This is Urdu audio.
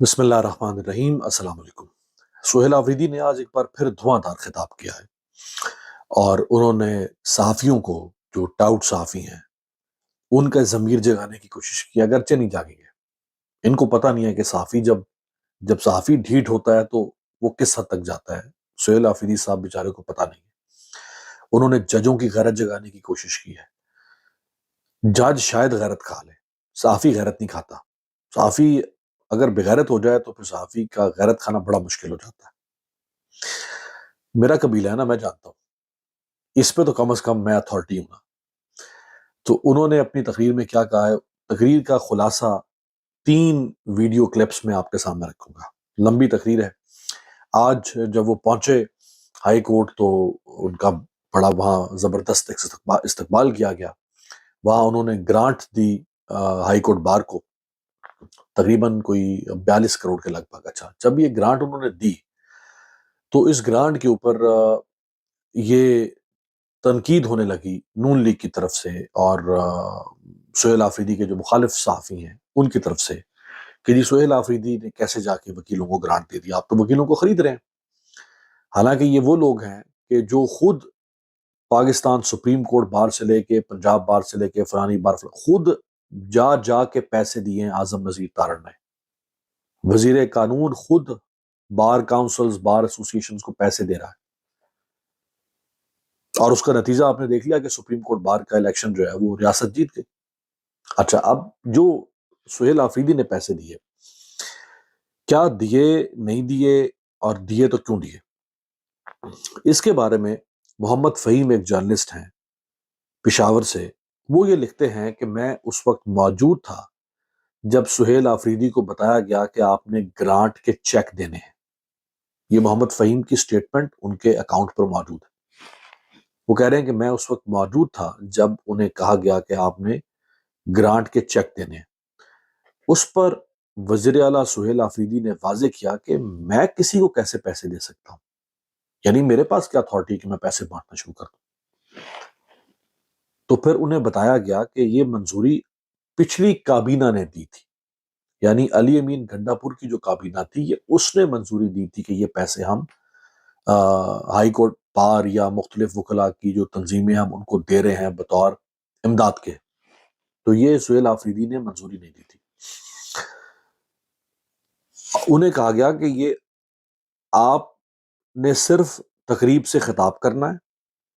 بسم اللہ الرحمن الرحیم۔ السلام علیکم۔ سہیل آفریدی نے آج ایک بار پھر دھواں دھار خطاب کیا ہے اور انہوں نے صحافیوں کو، جو ٹاؤٹ صحافی ہیں، ان کا ضمیر جگانے کی کوشش کی، اگرچہ نہیں جاگیں گے۔ ان کو پتہ نہیں ہے کہ صحافی جب صحافی ڈھیٹ ہوتا ہے تو وہ کس حد تک جاتا ہے۔ سہیل آفریدی صاحب بیچارے کو پتہ نہیں ہے۔ انہوں نے ججوں کی غیرت جگانے کی کوشش کی ہے۔ جج شاید غیرت کھا لے، صحافی غیرت نہیں کھاتا۔ صحافی اگر بغیرت ہو جائے تو پھر صحافی کا غیرت کھانا بڑا مشکل ہو جاتا ہے۔ میرا قبیلہ ہے نا، میں جانتا ہوں اس پہ، تو کم از کم میں اتھارٹی ہوں نا۔ تو انہوں نے اپنی تقریر میں کیا کہا ہے، تقریر کا خلاصہ 3 ویڈیو کلپس میں آپ کے سامنے رکھوں گا۔ لمبی تقریر ہے۔ آج جب وہ پہنچے ہائی کورٹ تو ان کا بڑا وہاں زبردست استقبال کیا گیا۔ وہاں انہوں نے گرانٹ دی ہائی کورٹ بار کو، تقریباً کوئی 42 کروڑ کے لگ بھگ۔ اچھا، جب یہ گرانٹ انہوں نے دی تو اس گرانٹ کے اوپر یہ تنقید ہونے لگی نون لیگ کی طرف سے اور سہیل آفریدی کے جو مخالف صحافی ہیں ان کی طرف سے، کہ جی سہیل آفریدی نے کیسے جا کے وکیلوں کو گرانٹ دے دیا، آپ تو وکیلوں کو خرید رہے ہیں۔ حالانکہ یہ وہ لوگ ہیں کہ جو خود پاکستان سپریم کورٹ بار سے لے کے، پنجاب بار سے لے کے، فلانی بار خود جا کے پیسے دیے ہیں اعظم نذیر تارڑ نے۔ وزیر قانون خود بار کاؤنسلز، بار ایسوسیشنز کو پیسے دے رہا ہے، اور اس کا نتیجہ آپ نے دیکھ لیا کہ سپریم کورٹ بار کا الیکشن جو ہے وہ ریاست جیت گئی۔ اچھا، اب جو سہیل آفریدی نے پیسے دیے، کیا دیے، نہیں دیے، اور دیے تو کیوں دیے، اس کے بارے میں محمد فہیم ایک جرنلسٹ ہیں پشاور سے، وہ یہ لکھتے ہیں کہ میں اس وقت موجود تھا جب سہیل آفریدی کو بتایا گیا کہ آپ نے گرانٹ کے چیک دینے ہیں۔ یہ محمد فہیم کی سٹیٹمنٹ ان کے اکاؤنٹ پر موجود ہے۔ وہ کہہ رہے ہیں کہ میں اس وقت موجود تھا جب انہیں کہا گیا کہ آپ نے گرانٹ کے چیک دینے ہیں۔ اس پر وزیر اعلیٰ سہیل آفریدی نے واضح کیا کہ میں کسی کو کیسے پیسے دے سکتا ہوں، یعنی میرے پاس کیا اتھارٹی کہ میں پیسے بانٹنا شروع کر دوں۔ تو پھر انہیں بتایا گیا کہ یہ منظوری پچھلی کابینہ نے دی تھی، یعنی علی امین گنڈا پور کی جو کابینہ تھی، یہ اس نے منظوری دی تھی کہ یہ پیسے ہم ہائی کورٹ بار یا مختلف وکلاء کی جو تنظیمیں ہم ان کو دے رہے ہیں بطور امداد کے۔ تو یہ سہیل آفریدی نے منظوری نہیں دی تھی۔ انہیں کہا گیا کہ یہ آپ نے صرف تقریب سے خطاب کرنا ہے